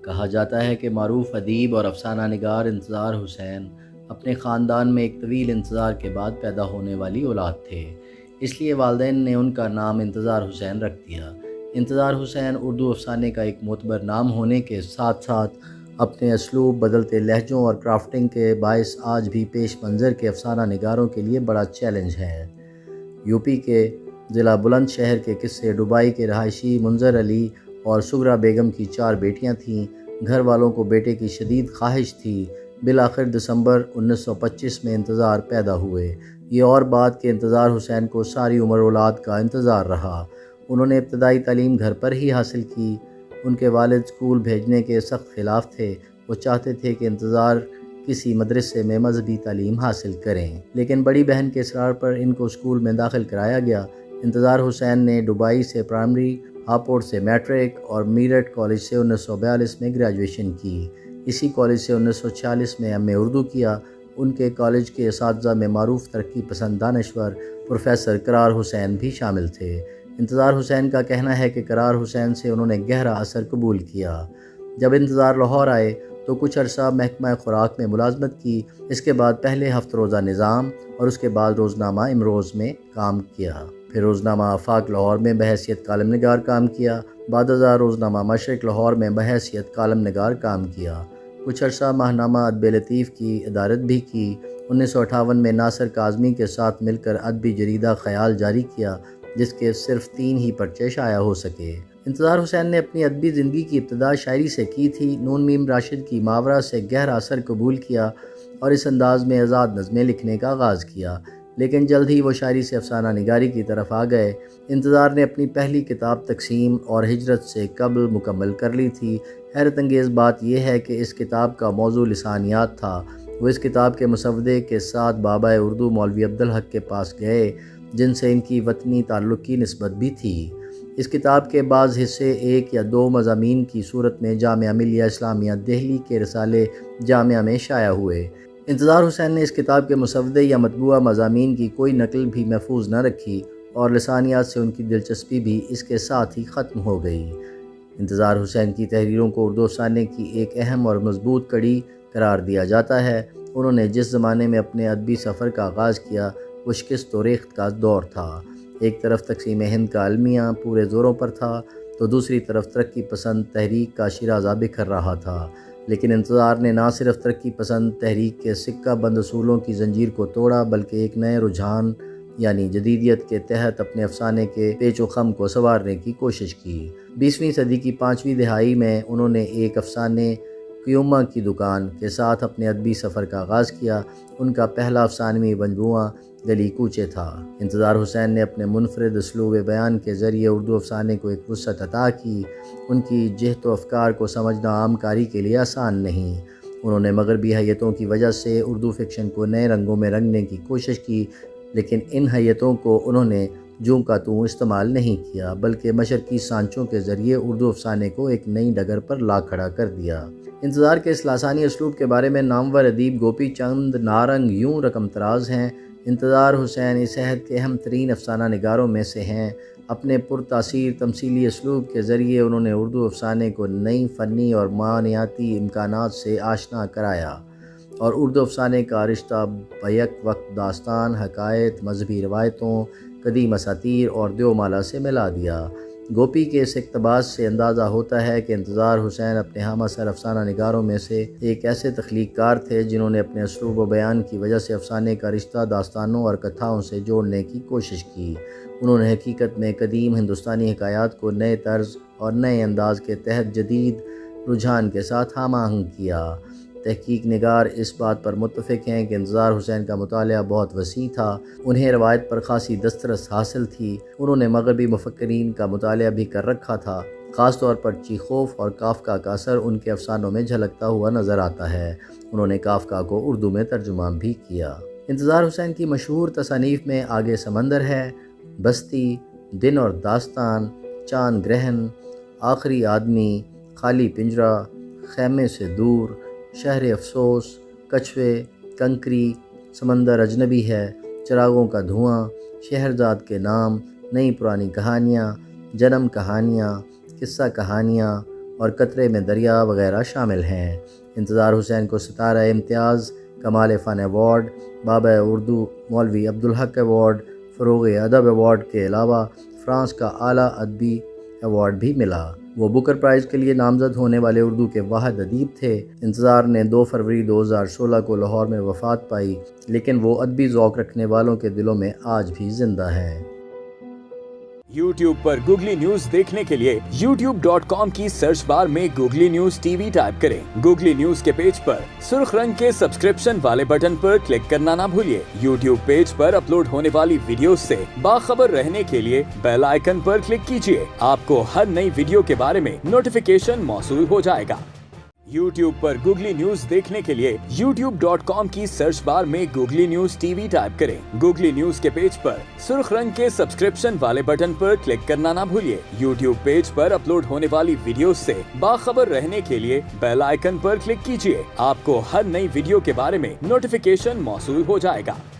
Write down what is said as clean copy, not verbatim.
کہا جاتا ہے کہ معروف ادیب اور افسانہ نگار انتظار حسین اپنے خاندان میں ایک طویل انتظار کے بعد پیدا ہونے والی اولاد تھے، اس لیے والدین نے ان کا نام انتظار حسین رکھ دیا۔ انتظار حسین اردو افسانے کا ایک معتبر نام ہونے کے ساتھ ساتھ اپنے اسلوب، بدلتے لہجوں اور کرافٹنگ کے باعث آج بھی پیش منظر کے افسانہ نگاروں کے لیے بڑا چیلنج ہے۔ یوپی کے ضلع بلند شہر کے قصے ڈوبائی کے رہائشی منظر علی اور سغرا بیگم کی 4 بیٹیاں تھیں۔ گھر والوں کو بیٹے کی شدید خواہش تھی۔ بالآخر دسمبر 1925 میں انتظار پیدا ہوئے۔ یہ اور بات کہ انتظار حسین کو ساری عمر اولاد کا انتظار رہا۔ انہوں نے ابتدائی تعلیم گھر پر ہی حاصل کی۔ ان کے والد اسکول بھیجنے کے سخت خلاف تھے۔ وہ چاہتے تھے کہ انتظار کسی مدرسے میں مذہبی تعلیم حاصل کریں، لیکن بڑی بہن کے اصرار پر ان کو اسکول میں داخل کرایا گیا۔ انتظار حسین نے ڈوبائی سے پرائمری، ہاپوڑ سے میٹرک اور میرٹھ کالج سے 1942 میں گریجویشن کی۔ اسی کالج سے 1946 میں ایم اے اردو کیا۔ ان کے کالج کے اساتذہ میں معروف ترقی پسند دانشور پروفیسر قرار حسین بھی شامل تھے۔ انتظار حسین کا کہنا ہے کہ قرار حسین سے انہوں نے گہرا اثر قبول کیا۔ جب انتظار لاہور آئے تو کچھ عرصہ محکمہ خوراک میں ملازمت کی۔ اس کے بعد پہلے ہفت روزہ نظام اور اس کے بعد روزنامہ امروز میں کام کیا۔ پھر روزنامہ آفاق لاہور میں بحیثیت کالم نگار کام کیا۔ بعد ازاں روزنامہ مشرق لاہور میں بحیثیت کالم نگار کام کیا۔ کچھ عرصہ ماہنامہ ادب لطیف کی ادارت بھی کی۔ 1958 میں ناصر کاظمی کے ساتھ مل کر ادبی جریدہ خیال جاری کیا، جس کے صرف 3 ہی پرچے شائع ہو سکے۔ انتظار حسین نے اپنی ادبی زندگی کی ابتدا شاعری سے کی تھی۔ نون میم راشد کی ماورا سے گہرا اثر قبول کیا اور اس انداز میں آزاد نظمیں لکھنے کا آغاز کیا، لیکن جلد ہی وہ شاعری سے افسانہ نگاری کی طرف آ گئے۔ انتظار نے اپنی پہلی کتاب تقسیم اور ہجرت سے قبل مکمل کر لی تھی۔ حیرت انگیز بات یہ ہے کہ اس کتاب کا موضوع لسانیات تھا۔ وہ اس کتاب کے مسودے کے ساتھ بابا اردو مولوی عبدالحق کے پاس گئے، جن سے ان کی وطنی تعلق کی نسبت بھی تھی۔ اس کتاب کے بعض حصے 1 یا 2 مضامین کی صورت میں جامعہ ملیہ اسلامیہ دہلی کے رسالے جامعہ میں شائع ہوئے۔ انتظار حسین نے اس کتاب کے مسودے یا مطبوعہ مضامین کی کوئی نقل بھی محفوظ نہ رکھی اور لسانیات سے ان کی دلچسپی بھی اس کے ساتھ ہی ختم ہو گئی۔ انتظار حسین کی تحریروں کو اردو افسانے کی ایک اہم اور مضبوط کڑی قرار دیا جاتا ہے۔ انہوں نے جس زمانے میں اپنے ادبی سفر کا آغاز کیا وہ شکست و ریخت کا دور تھا۔ ایک طرف تقسیم ہند کا المیہ پورے زوروں پر تھا تو دوسری طرف ترقی پسند تحریک کا شیرازہ بکھر رہا تھا، لیکن انتظار نے نہ صرف ترقی پسند تحریک کے سکہ بند اصولوں کی زنجیر کو توڑا بلکہ ایک نئے رجحان یعنی جدیدیت کے تحت اپنے افسانے کے پیچ و خم کو سنوارنے کی کوشش کی۔ 20ویں صدی کی 5ویں دہائی میں انہوں نے ایک افسانے قیومہ کی دکان کے ساتھ اپنے ادبی سفر کا آغاز کیا۔ ان کا پہلا افسانوی مجموعہ گلی کوچے تھا۔ انتظار حسین نے اپنے منفرد اسلوب بیان کے ذریعے اردو افسانے کو ایک وسعت عطا کی۔ ان کی جہت و افکار کو سمجھنا عام کاری کے لیے آسان نہیں۔ انہوں نے مغربی حیتوں کی وجہ سے اردو فکشن کو نئے رنگوں میں رنگنے کی کوشش کی، لیکن ان حیتوں کو انہوں نے جوں کا توں استعمال نہیں کیا بلکہ مشرقی سانچوں کے ذریعے اردو افسانے کو ایک نئی ڈگر پر لا کھڑا کر دیا۔ انتظار کے اس لاسانی اسلوب کے بارے میں نامور ادیب گوپی چند نارنگ یوں رقم تراز ہیں: انتظار حسین اس عہد کے اہم ترین افسانہ نگاروں میں سے ہیں۔ اپنے پرتاثیر تمثیلی اسلوب کے ذریعے انہوں نے اردو افسانے کو نئی فنی اور معنویاتی امکانات سے آشنا کرایا اور اردو افسانے کا رشتہ بیک وقت داستان، حکایت، مذہبی روایتوں، قدیم اساطیر اور دیومالا سے ملا دیا۔ گوپی کے اس اقتباس سے اندازہ ہوتا ہے کہ انتظار حسین اپنے ہم اثر افسانہ نگاروں میں سے ایک ایسے تخلیق کار تھے جنہوں نے اپنے اسلوب و بیان کی وجہ سے افسانے کا رشتہ داستانوں اور کتھاؤں سے جوڑنے کی کوشش کی۔ انہوں نے حقیقت میں قدیم ہندوستانی حکایات کو نئے طرز اور نئے انداز کے تحت جدید رجحان کے ساتھ ہم آہنگ کیا۔ تحقیق نگار اس بات پر متفق ہیں کہ انتظار حسین کا مطالعہ بہت وسیع تھا۔ انہیں روایت پر خاصی دسترس حاصل تھی۔ انہوں نے مغربی مفکرین کا مطالعہ بھی کر رکھا تھا۔ خاص طور پر چیخوف اور کافکا کا اثر ان کے افسانوں میں جھلکتا ہوا نظر آتا ہے۔ انہوں نے کافکا کو اردو میں ترجمہ بھی کیا۔ انتظار حسین کی مشہور تصانیف میں آگے سمندر ہے، بستی، دن اور داستان، چاند گرہن، آخری آدمی، خالی پنجرہ، خیمے سے دور، شہر افسوس، کچھوے، کنکری، سمندر اجنبی ہے، چراغوں کا دھواں، شہرزاد کے نام، نئی پرانی کہانیاں، جنم کہانیاں، قصہ کہانیاں، اور قطرے میں دریا وغیرہ شامل ہیں۔ انتظار حسین کو ستارہ امتیاز، کمال فن ایوارڈ، بابا اردو مولوی عبدالحق ایوارڈ، فروغ ادب ایوارڈ کے علاوہ فرانس کا اعلیٰ ادبی ایوارڈ بھی ملا۔ وہ بکر پرائز کے لیے نامزد ہونے والے اردو کے واحد ادیب تھے۔ انتظار نے 2 فروری 2016 کو لاہور میں وفات پائی، لیکن وہ ادبی ذوق رکھنے والوں کے دلوں میں آج بھی زندہ ہیں۔ YouTube پر گوگلی نیوز دیکھنے کے لیے youtube.com کی سرچ بار میں googly news T V type کریں۔ گوگلی نیوز کے پیج پر سرخ رنگ کے سبسکرپشن والے بٹن پر کلک کرنا نہ بھولیے۔ YouTube پیج پر اپلوڈ ہونے والی ویڈیوز سے باخبر رہنے کے لیے بیل آئیکن پر کلک کیجیے۔ آپ کو ہر نئی ویڈیو کے بارے میں نوٹیفیکیشن موصول ہو جائے گا۔ YouTube پر گوگلی نیوز دیکھنے کے لیے youtube.com کی سرچ بار میں googly news T V type کریں۔ گوگلی نیوز کے پیج پر سرخ رنگ کے سبسکرپشن والے بٹن پر کلک کرنا نہ بھولیے۔ YouTube پیج پر اپلوڈ ہونے والی ویڈیوز سے باخبر رہنے کے لیے بیل آئیکن پر کلک کیجیے۔ آپ کو ہر نئی ویڈیو کے بارے میں نوٹیفیکیشن موصول ہو جائے گا۔